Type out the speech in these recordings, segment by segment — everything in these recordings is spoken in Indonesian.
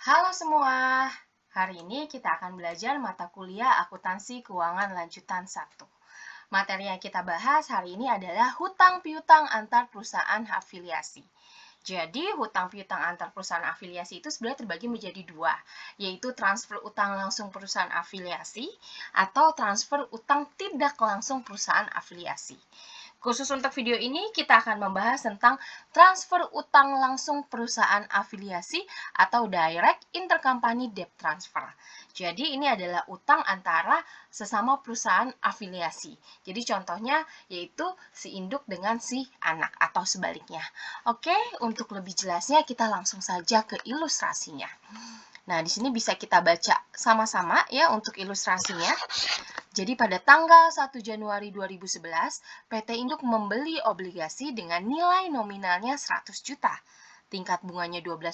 Halo semua, hari ini kita akan belajar mata kuliah Akuntansi Keuangan Lanjutan 1. Materi yang kita bahas hari ini adalah hutang piutang antar perusahaan afiliasi. Jadi, hutang piutang antar perusahaan afiliasi itu sebenarnya terbagi menjadi dua, yaitu transfer utang langsung perusahaan afiliasi atau transfer utang tidak langsung perusahaan afiliasi. Khusus untuk video ini, kita akan membahas tentang transfer utang langsung perusahaan afiliasi atau direct intercompany debt transfer. Jadi ini adalah utang antara sesama perusahaan afiliasi. Jadi contohnya yaitu si induk dengan si anak atau sebaliknya. Oke, untuk lebih jelasnya kita langsung saja ke ilustrasinya. Nah, di sini bisa kita baca sama-sama ya untuk ilustrasinya. Jadi pada tanggal 1 Januari 2011, PT Induk membeli obligasi dengan nilai nominalnya 100 juta. Tingkat bunganya 12%,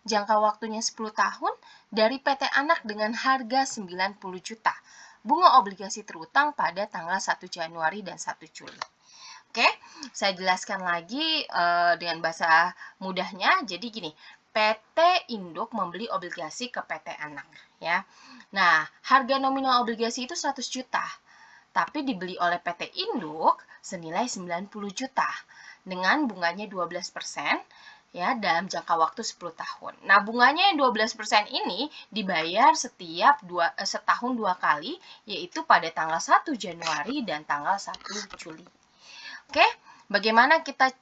jangka waktunya 10 tahun, dari PT Anak dengan harga 90 juta. Bunga obligasi terutang pada tanggal 1 Januari dan 1 Juli. Oke, saya jelaskan lagi dengan bahasa mudahnya. Jadi gini, PT Induk membeli obligasi ke PT Anak ya. Nah, harga nominal obligasi itu 100 juta. Tapi dibeli oleh PT Induk senilai 90 juta dengan bunganya 12% ya dalam jangka waktu 10 tahun. Nah, bunganya yang 12% ini dibayar setiap setahun 2 kali, yaitu pada tanggal 1 Januari dan tanggal 1 Juli. Oke, bagaimana kita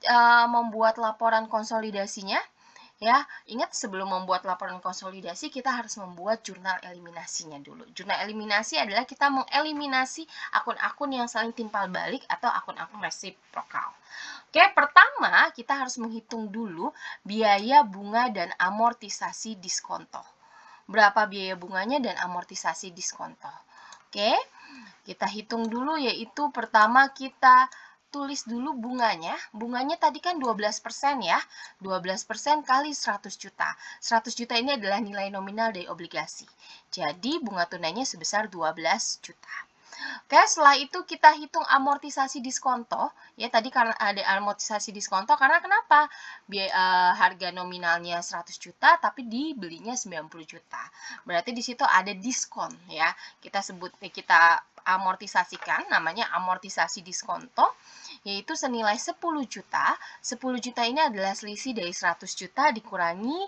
membuat laporan konsolidasinya? Ya, ingat sebelum membuat laporan konsolidasi, kita harus membuat jurnal eliminasinya dulu. Jurnal eliminasi adalah kita mengeliminasi akun-akun yang saling timpal balik atau akun-akun resiprokal. Oke, pertama kita harus menghitung dulu biaya bunga dan amortisasi diskonto. Berapa biaya bunganya dan amortisasi diskonto. Oke, kita hitung dulu yaitu pertama kita tulis dulu bunganya. Bunganya tadi kan 12% ya. 12% kali 100 juta. 100 juta ini adalah nilai nominal dari obligasi. Jadi bunga tunainya sebesar 12 juta. Oke, setelah itu kita hitung amortisasi diskonto. Ya, tadi karena ada amortisasi diskonto karena kenapa? Harga nominalnya 100 juta tapi dibelinya 90 juta. Berarti di situ ada diskon ya. Kita amortisasikan, namanya amortisasi diskonto, yaitu senilai 10 juta. 10 juta ini adalah selisih dari 100 juta dikurangi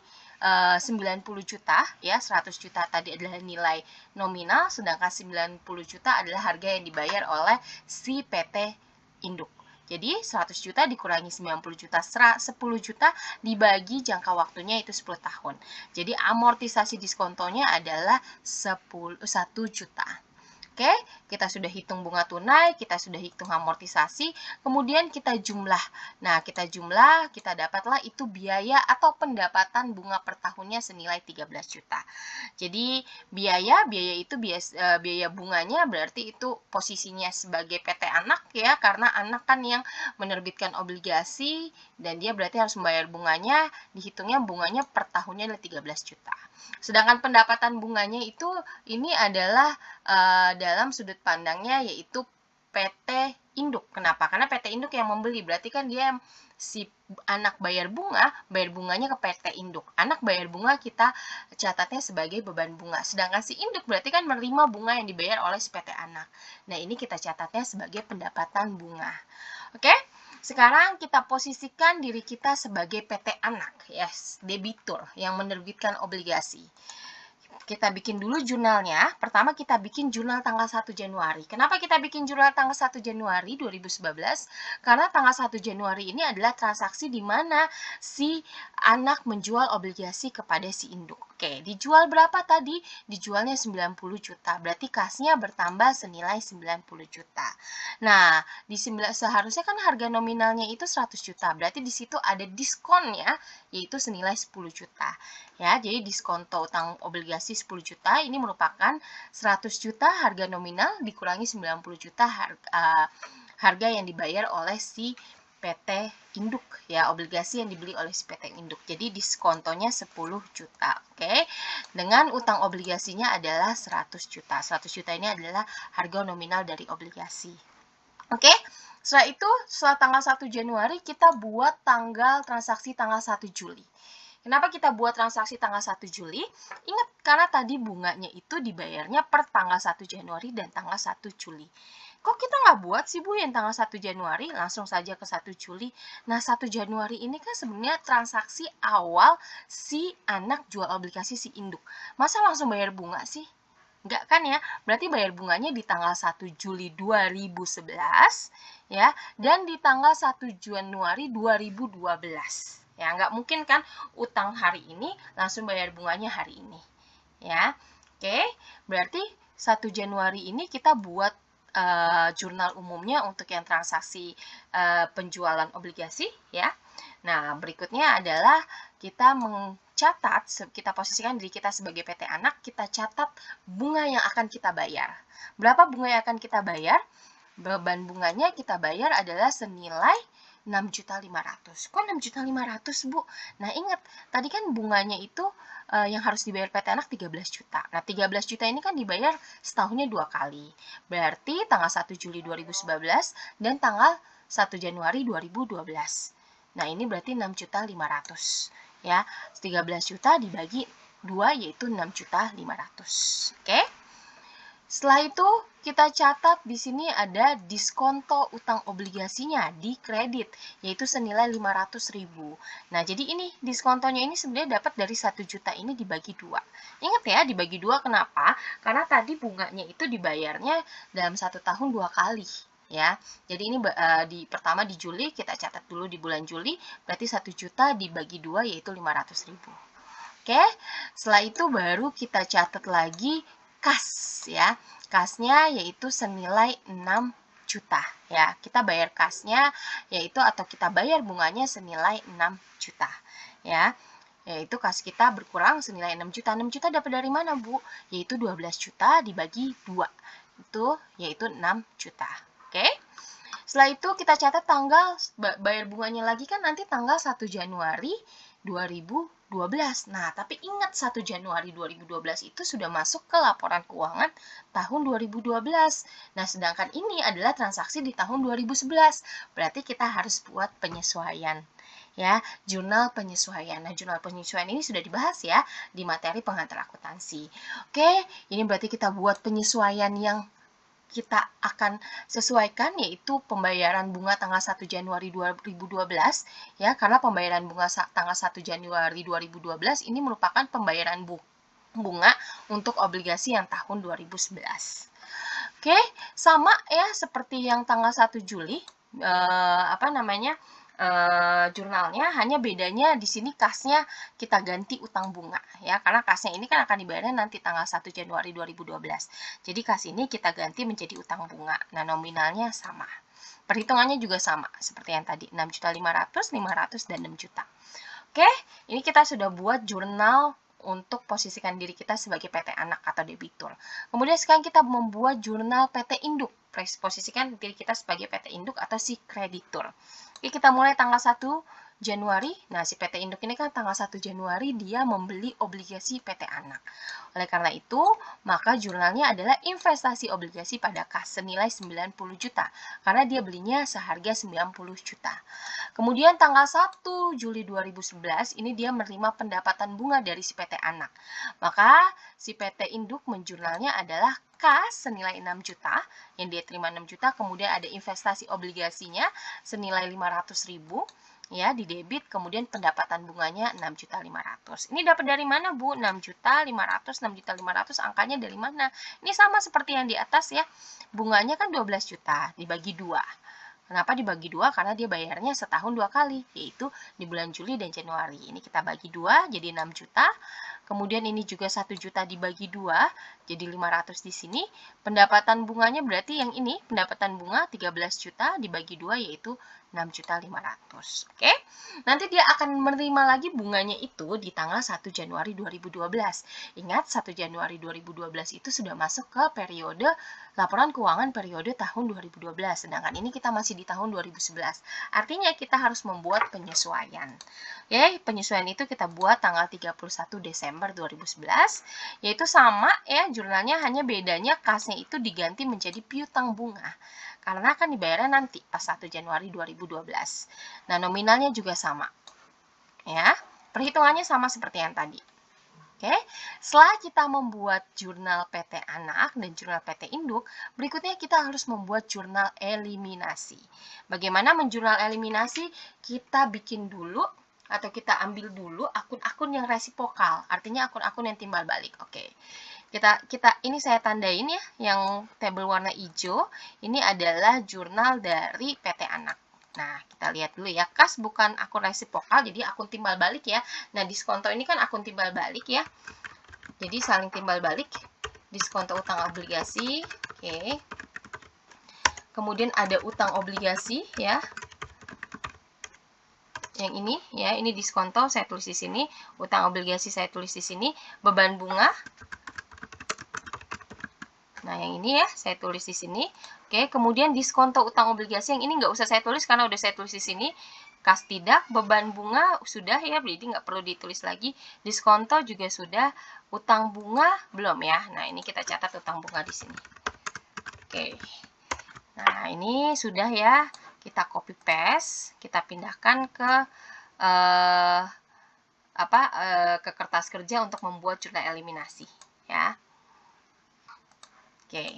90 juta, ya 100 juta tadi adalah nilai nominal, sedangkan 90 juta adalah harga yang dibayar oleh si PT Induk. Jadi 100 juta dikurangi 90 juta, 10 juta dibagi jangka waktunya itu 10 tahun. Jadi amortisasi diskontonya adalah 1 juta. Oke, kita sudah hitung bunga tunai, kita sudah hitung amortisasi, kemudian kita jumlah. Nah, kita jumlah, kita dapatlah itu biaya atau pendapatan bunga per tahunnya senilai 13 juta. Jadi, biaya itu biaya bunganya berarti itu posisinya sebagai PT Anak ya, karena Anak kan yang menerbitkan obligasi dan dia berarti harus membayar bunganya, dihitungnya bunganya per tahunnya adalah 13 juta. Sedangkan pendapatan bunganya itu ini adalah dalam sudut pandangnya yaitu PT Induk. Kenapa? Karena PT Induk yang membeli, berarti kan dia si anak bayar bunganya ke PT Induk. Anak bayar bunga kita catatnya sebagai beban bunga. Sedangkan si induk berarti kan menerima bunga yang dibayar oleh si PT Anak. Nah, ini kita catatnya sebagai pendapatan bunga. Oke? Sekarang kita posisikan diri kita sebagai PT Anak, yes, debitur yang menerbitkan obligasi. Kita bikin dulu jurnalnya. Pertama kita bikin jurnal tanggal 1 Januari. Kenapa kita bikin jurnal tanggal 1 Januari 2019? Karena tanggal 1 Januari ini adalah transaksi di mana si anak menjual obligasi kepada si induk. Oke, dijual berapa tadi? Dijualnya 90 juta. Berarti kasnya bertambah senilai 90 juta. Nah, seharusnya kan harga nominalnya itu 100 juta. Berarti di situ ada diskonnya yaitu senilai 10 juta. Ya, jadi diskonto utang obligasi 10 juta ini merupakan 100 juta harga nominal dikurangi 90 juta harga yang dibayar oleh si PT Induk ya, obligasi yang dibeli oleh si PT Induk. Jadi diskontonya 10 juta. Oke. Dengan utang obligasinya adalah 100 juta. 100 juta ini adalah harga nominal dari obligasi. Oke. Setelah itu, setelah tanggal 1 Januari kita buat tanggal transaksi tanggal 1 Juli. Kenapa kita buat transaksi tanggal 1 Juli? Ingat, karena tadi bunganya itu dibayarnya per tanggal 1 Januari dan tanggal 1 Juli. Kok kita nggak buat sih, Bu, yang tanggal 1 Januari, langsung saja ke 1 Juli? Nah, 1 Januari ini kan sebenarnya transaksi awal si anak jual obligasi si induk. Masa langsung bayar bunga sih? Enggak kan ya? Berarti bayar bunganya di tanggal 1 Juli 2011, ya, dan di tanggal 1 Januari 2012. Ya, nggak mungkin kan utang hari ini langsung bayar bunganya hari ini. Ya, oke. Berarti 1 Januari ini kita buat jurnal umumnya untuk yang transaksi penjualan obligasi, ya. Nah, berikutnya adalah kita mencatat, kita posisikan diri kita sebagai PT Anak, kita catat bunga yang akan kita bayar. Berapa bunga yang akan kita bayar? Beban bunganya kita bayar adalah senilai 6.500.000. Kok 6.500.000, Bu? Nah, ingat, tadi kan bunganya itu yang harus dibayar PT Anak 13 juta. Nah, 13 juta ini kan dibayar setahunnya 2 kali. Berarti tanggal 1 Juli 2019 dan tanggal 1 Januari 2012. Nah, ini berarti 6.500.000. Ya, 13 juta dibagi 2 yaitu 6.500.000. Oke? Setelah itu, kita catat di sini ada diskonto utang obligasinya di kredit, yaitu senilai 500.000. Nah, jadi ini diskontonya ini sebenarnya dapat dari 1 juta ini dibagi 2. Ingat ya, dibagi 2 kenapa? Karena tadi bunganya itu dibayarnya dalam 1 tahun 2 kali. Ya, jadi ini pertama di Juli, kita catat dulu di bulan Juli, berarti 1 juta dibagi 2 yaitu 500.000. Oke, setelah itu baru kita catat lagi kas, ya. Kasnya yaitu senilai 6 juta, ya. Kita bayar kasnya yaitu atau kita bayar bunganya senilai 6 juta, ya. Yaitu kas kita berkurang senilai 6 juta. 6 juta dapat dari mana, Bu? Yaitu 12 juta dibagi 2. Itu yaitu 6 juta. Oke? Setelah itu kita catat tanggal bayar bunganya lagi kan nanti tanggal 1 Januari 2012. Nah, tapi ingat 1 Januari 2012 itu sudah masuk ke laporan keuangan tahun 2012. Nah, sedangkan ini adalah transaksi di tahun 2011. Berarti kita harus buat penyesuaian. Ya, jurnal penyesuaian. Nah, jurnal penyesuaian ini sudah dibahas ya di materi pengantar akuntansi. Oke, ini berarti kita buat penyesuaian yang kita akan sesuaikan yaitu pembayaran bunga tanggal 1 Januari 2012 ya, karena pembayaran bunga tanggal 1 Januari 2012 ini merupakan pembayaran bunga untuk obligasi yang tahun 2011. Oke, sama ya seperti yang tanggal 1 Juli jurnalnya, hanya bedanya di sini kasnya kita ganti utang bunga ya, karena kasnya ini kan akan dibayarnya nanti tanggal 1 Januari 2012. Jadi kas ini kita ganti menjadi utang bunga. Nah, nominalnya sama. Perhitungannya juga sama seperti yang tadi, 6.500.000, 500 dan 6 juta. Oke, ini kita sudah buat jurnal untuk posisikan diri kita sebagai PT Anak atau debitur. Kemudian sekarang kita membuat jurnal PT Induk, posisikan diri kita sebagai PT Induk atau si kreditur. Oke, kita mulai tanggal 1 Januari. Nah, si PT Induk ini kan tanggal 1 Januari dia membeli obligasi PT Anak. Oleh karena itu, maka jurnalnya adalah investasi obligasi pada kas senilai 90 juta. Karena dia belinya seharga 90 juta. Kemudian tanggal 1 Juli 2011 ini dia menerima pendapatan bunga dari si PT Anak. Maka si PT Induk menjurnalnya adalah kas senilai 6 juta, yang dia terima 6 juta, kemudian ada investasi obligasinya senilai 500.000, ya, di debit, kemudian pendapatan bunganya 6.500.000. Ini dapat dari mana, Bu? 6.500.000, 6.500.000, angkanya dari mana? Ini sama seperti yang di atas ya, bunganya kan 12 juta, dibagi 2. Kenapa dibagi 2? Karena dia bayarnya setahun 2 kali, yaitu di bulan Juli dan Januari. Ini kita bagi 2, jadi 6 juta. Kemudian ini juga 1 juta dibagi 2, jadi 500 di sini. Pendapatan bunganya berarti yang ini, pendapatan bunga 13 juta dibagi 2, yaitu 6.500.000. Oke? Nanti dia akan menerima lagi bunganya itu di tanggal 1 Januari 2012. Ingat, 1 Januari 2012 itu sudah masuk ke periode laporan keuangan periode tahun 2012. Sedangkan ini kita masih di tahun 2011. Artinya kita harus membuat penyesuaian. Oke, penyesuaian itu kita buat tanggal 31 Desember 2011. Yaitu sama ya, jurnalnya hanya bedanya kasnya itu diganti menjadi piutang bunga. Karena akan dibayarnya nanti pas 1 Januari 2012. Nah, nominalnya juga sama. Ya. Perhitungannya sama seperti yang tadi. Oke, setelah kita membuat jurnal PT anak dan jurnal PT induk, berikutnya kita harus membuat jurnal eliminasi. Bagaimana menjurnal eliminasi? Kita bikin dulu atau kita ambil dulu akun-akun yang resipokal, artinya akun-akun yang timbal balik. Oke. Ini saya tandain ya, yang tabel warna hijau, ini adalah jurnal dari PT anak. Nah, kita lihat dulu ya, kas bukan akun resipokal, jadi akun timbal balik ya. Nah, diskonto ini kan akun timbal balik ya. Jadi saling timbal balik, diskonto utang obligasi, oke. Kemudian ada utang obligasi ya. Yang ini ya, ini diskonto saya tulis di sini, utang obligasi saya tulis di sini, beban bunga. Nah, yang ini ya, saya tulis di sini. Oke, kemudian diskonto utang obligasi, yang ini nggak usah saya tulis karena udah saya tulis di sini. Kas tidak, beban bunga sudah ya, jadi nggak perlu ditulis lagi. Diskonto juga sudah, utang bunga belum ya. Nah, ini kita catat utang bunga di sini. Oke, nah ini sudah ya, kita copy paste, kita pindahkan ke ke kertas kerja untuk membuat jurnal eliminasi ya. Oke.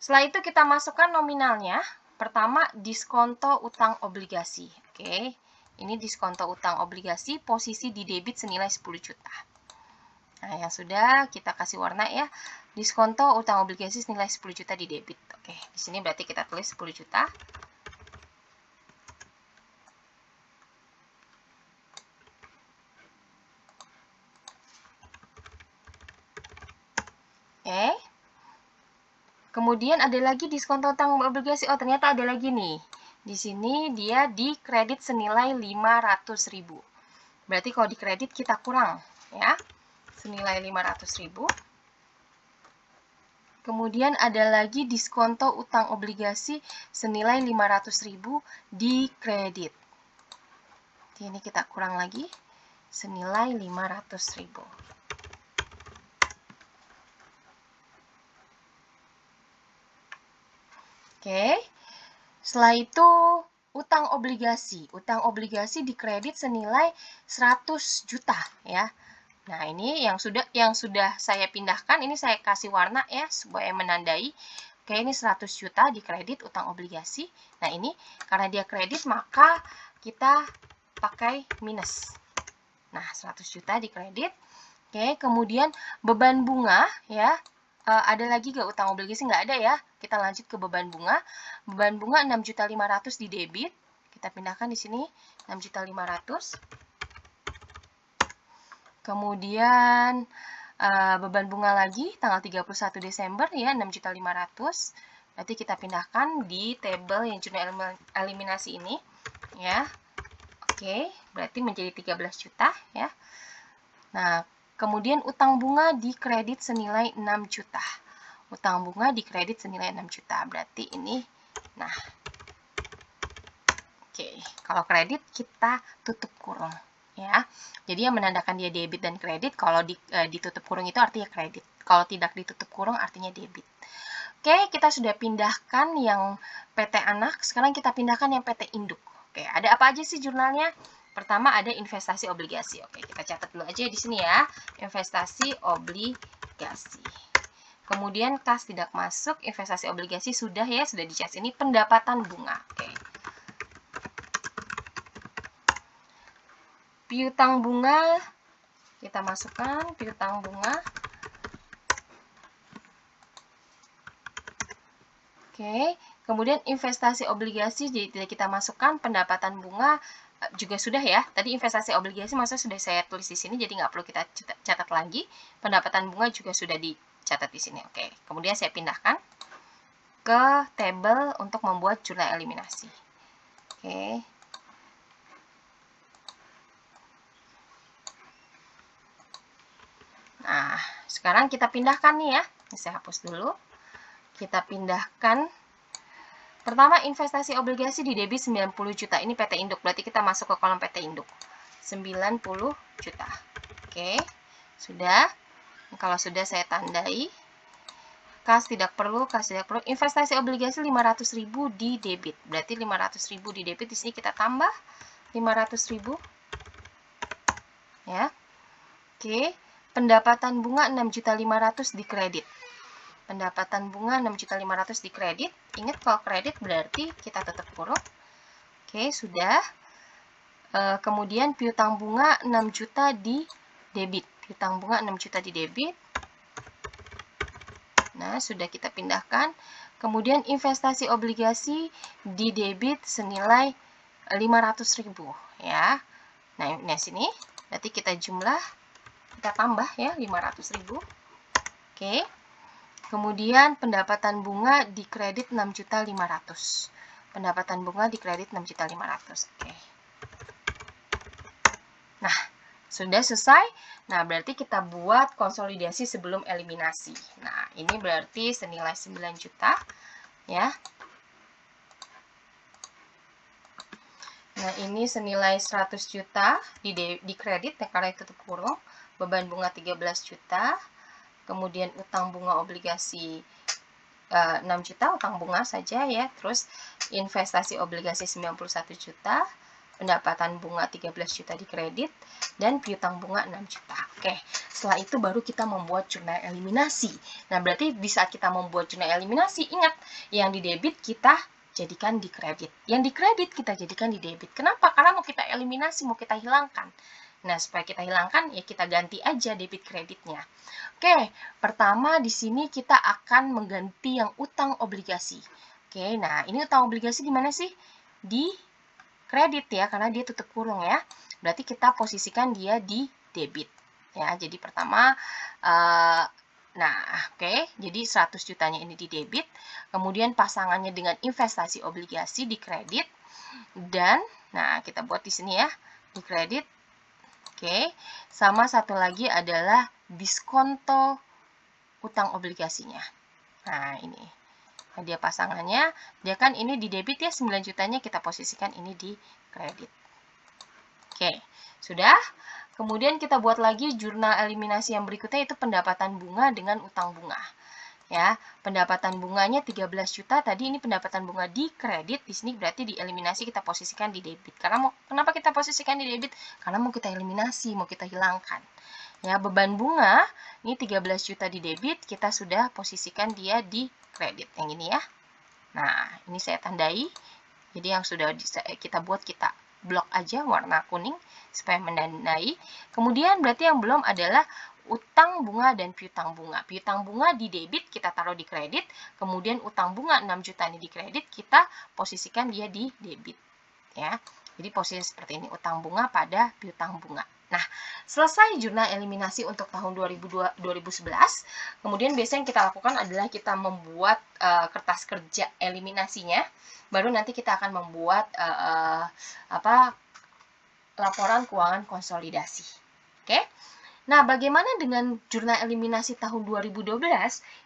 Setelah itu kita masukkan nominalnya. Pertama, diskonto utang obligasi. Oke. Ini diskonto utang obligasi, posisi di debit senilai 10 juta. Nah, yang sudah kita kasih warna ya. Diskonto utang obligasi senilai 10 juta di debit. Oke, di sini berarti kita tulis 10 juta. Oke. Kemudian ada lagi diskonto utang obligasi. Oh, ternyata ada lagi nih. Di sini dia di kredit senilai 500.000. Berarti kalau di kredit kita kurang ya. Senilai 500.000. Kemudian ada lagi diskonto utang obligasi senilai 500.000 di kredit. Ini kita kurang lagi senilai 500.000. Oke, setelah itu utang obligasi. Utang obligasi dikredit senilai 100 juta ya. Nah, ini yang sudah saya pindahkan, ini saya kasih warna ya supaya menandai. Oke, ini 100 juta dikredit utang obligasi. Nah, ini karena dia kredit maka kita pakai minus. Nah, 100 juta dikredit. Oke, kemudian beban bunga ya. Ada lagi nggak utang obligasi? Nggak ada ya. Kita lanjut ke beban bunga. Beban bunga 6.500.000 di debit. Kita pindahkan di sini 6.500.000. Kemudian beban bunga lagi tanggal 31 Desember ya 6.500.000. Berarti kita pindahkan di tabel yang jurnal eliminasi ini ya. Oke, berarti menjadi 13 juta ya. Nah, kemudian utang bunga di kredit senilai 6 juta. Utang bunga di kredit senilai 6 juta. Berarti ini, nah. Oke, kalau kredit kita tutup kurung. Ya, jadi yang menandakan dia debit dan kredit, kalau ditutup kurung itu artinya kredit. Kalau tidak ditutup kurung artinya debit. Oke, kita sudah pindahkan yang PT anak. Sekarang kita pindahkan yang PT induk. Oke, ada apa aja sih jurnalnya? Pertama ada investasi obligasi. Oke, kita catat dulu aja di sini ya. Investasi obligasi. Kemudian kas tidak masuk, investasi obligasi sudah ya, sudah dicas ini pendapatan bunga. Oke. Piutang bunga kita masukkan piutang bunga. Oke. Kemudian investasi obligasi jadi kita masukkan pendapatan bunga juga sudah ya. Tadi investasi obligasi maksudnya sudah saya tulis di sini, jadi nggak perlu kita catat lagi. Pendapatan bunga juga sudah dicatat di sini. Oke, kemudian saya pindahkan ke tabel untuk membuat jurnal eliminasi. Oke. Nah, sekarang kita pindahkan nih ya. Ini saya hapus dulu. Kita pindahkan. Pertama, investasi obligasi di debit 90 juta. Ini PT induk, berarti kita masuk ke kolom PT induk. 90 juta. Oke, sudah. Kalau sudah saya tandai. Kas tidak perlu, kas tidak perlu. Investasi obligasi 500.000 di debit. Berarti 500.000 di debit, di sini kita tambah 500.000. ya. Oke, pendapatan bunga 6.500.000 di kredit. Pendapatan bunga 6.500.000 di kredit. Ingat kalau kredit berarti kita tutup kurung. Oke, sudah. Kemudian piutang bunga 6 juta di debit. Piutang bunga 6 juta di debit. Nah, sudah kita pindahkan. Kemudian investasi obligasi di debit senilai 500.000 ya. Nah, ini sini berarti kita jumlah, kita tambah ya 500.000. Oke. Kemudian pendapatan bunga di kredit 6.500.000. Pendapatan bunga di kredit 6.500.000. Oke. Nah, sudah selesai. Nah, berarti kita buat konsolidasi sebelum eliminasi. Nah, ini berarti senilai 9 juta ya. Nah, ini senilai 100 juta di kredit ya, karena tutup kurung. Beban bunga 13 juta. Kemudian utang bunga obligasi 6 juta, utang bunga saja ya. Terus investasi obligasi 91 juta. Pendapatan bunga 13 juta di kredit, dan piutang bunga 6 juta. Oke, setelah itu baru kita membuat jurnal eliminasi. Nah, berarti di saat kita membuat jurnal eliminasi, ingat, yang di debit kita jadikan di kredit. Yang di kredit kita jadikan di debit. Kenapa? Karena mau kita eliminasi, mau kita hilangkan. Nah, supaya kita hilangkan, ya kita ganti aja debit kreditnya. Oke, pertama di sini kita akan mengganti yang utang obligasi. Oke, nah ini utang obligasi di mana sih? Di kredit ya, karena dia tutup kurung ya. Berarti kita posisikan dia di debit ya. Jadi pertama nah, oke. Jadi 100 jutanya ini di debit, kemudian pasangannya dengan investasi obligasi di kredit, dan nah kita buat di sini ya, di kredit. Oke. Sama satu lagi adalah diskonto utang obligasinya. Nah, ini. Nah, dia pasangannya, dia kan ini di debit ya, 9 jutanya kita posisikan ini di kredit. Oke, sudah. Kemudian kita buat lagi jurnal eliminasi yang berikutnya, itu pendapatan bunga dengan utang bunga. Ya, pendapatan bunganya 13 juta, tadi ini pendapatan bunga di kredit, di sini berarti di eliminasi kita posisikan di debit. Karena kenapa kita posisikan di debit? Karena mau kita eliminasi, mau kita hilangkan. Ya, beban bunga ini 13 juta di debit, kita sudah posisikan dia di kredit yang ini ya. Nah, ini saya tandai. Jadi yang sudah kita buat, kita blok aja warna kuning supaya menandai. Kemudian berarti yang belum adalah utang bunga dan piutang bunga. Piutang bunga di debit kita taruh di kredit, kemudian utang bunga 6 juta ini di kredit, kita posisikan dia di debit ya. Jadi posisi seperti ini, utang bunga pada piutang bunga. Nah, selesai jurnal eliminasi untuk tahun 2011. Kemudian biasanya yang kita lakukan adalah kita membuat kertas kerja eliminasinya. Baru nanti kita akan membuat laporan keuangan konsolidasi. Oke? Nah, bagaimana dengan jurnal eliminasi tahun 2012?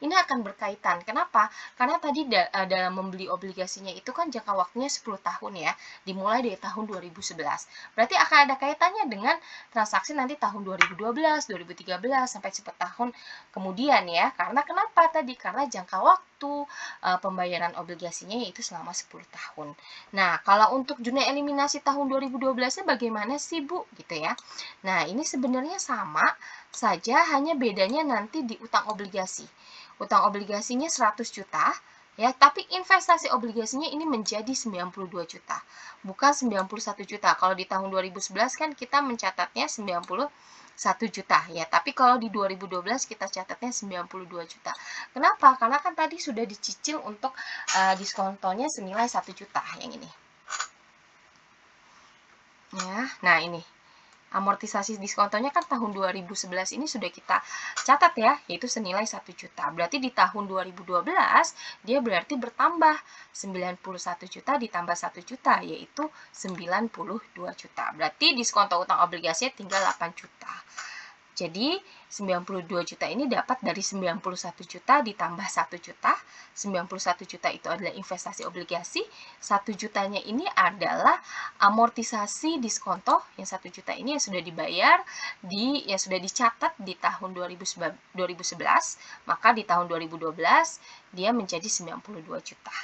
Ini akan berkaitan. Kenapa? Karena tadi dalam membeli obligasinya itu kan jangka waktunya 10 tahun ya, dimulai dari tahun 2011. Berarti akan ada kaitannya dengan transaksi nanti tahun 2012, 2013, sampai 10 tahun kemudian ya. Karena kenapa tadi? Karena jangka waktu pembayaran obligasinya yaitu selama 10 tahun. Nah, kalau untuk jurnal eliminasi tahun 2012-nya bagaimana sih, Bu? Gitu ya. Nah, ini sebenarnya sama saja, hanya bedanya nanti di utang obligasi. Utang obligasinya 100 juta, ya, tapi investasi obligasinya ini menjadi 92 juta, bukan 91 juta. Kalau di tahun 2011 kan kita mencatatnya 91 juta, ya, tapi kalau di 2012 kita catatnya 92 juta. Kenapa? Karena kan tadi sudah dicicil untuk diskontonya senilai 1 juta, yang ini. Ya, nah ini. Amortisasi diskontonya kan tahun 2011 ini sudah kita catat ya, yaitu senilai 1 juta. Berarti di tahun 2012 dia berarti bertambah 91 juta ditambah 1 juta, yaitu 92 juta. Berarti diskonto utang obligasinya tinggal 8 juta. Jadi 92 juta ini dapat dari 91 juta ditambah 1 juta. 91 juta itu adalah investasi obligasi. 1 jutanya ini adalah amortisasi diskonto. Yang 1 juta ini yang sudah dibayar, yang sudah dicatat di tahun 2011. Maka di tahun 2012 dia menjadi 92 juta.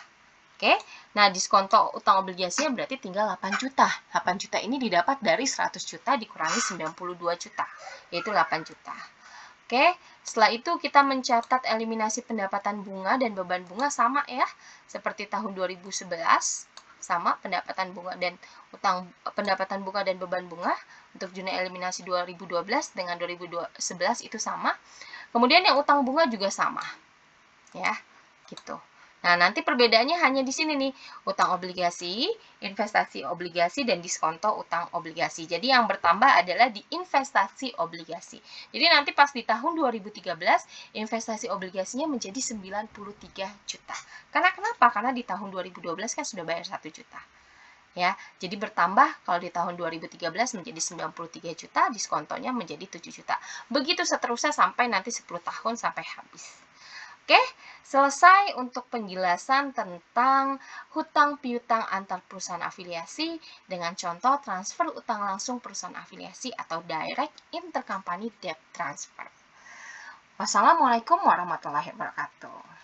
Oke, nah diskonto utang obligasinya berarti tinggal 8 juta. 8 juta ini didapat dari 100 juta dikurangi 92 juta, yaitu 8 juta. Oke, setelah itu kita mencatat eliminasi pendapatan bunga dan beban bunga sama ya, seperti tahun 2011, sama pendapatan bunga dan pendapatan bunga dan beban bunga. Untuk zona eliminasi 2012 dengan 2011 itu sama. Kemudian yang utang bunga juga sama. Ya, gitu. Nah, nanti perbedaannya hanya di sini nih, utang obligasi, investasi obligasi, dan diskonto utang obligasi. Jadi yang bertambah adalah di investasi obligasi. Jadi nanti pas di tahun 2013, investasi obligasinya menjadi 93 juta. Karena kenapa? Karena di tahun 2012 kan sudah bayar 1 juta. Ya, jadi bertambah kalau di tahun 2013 menjadi 93 juta, diskontonya menjadi 7 juta. Begitu seterusnya sampai nanti 10 tahun sampai habis. Oke, selesai untuk penjelasan tentang hutang piutang antar perusahaan afiliasi dengan contoh transfer utang langsung perusahaan afiliasi atau direct intercompany debt transfer. Wassalamualaikum warahmatullahi wabarakatuh.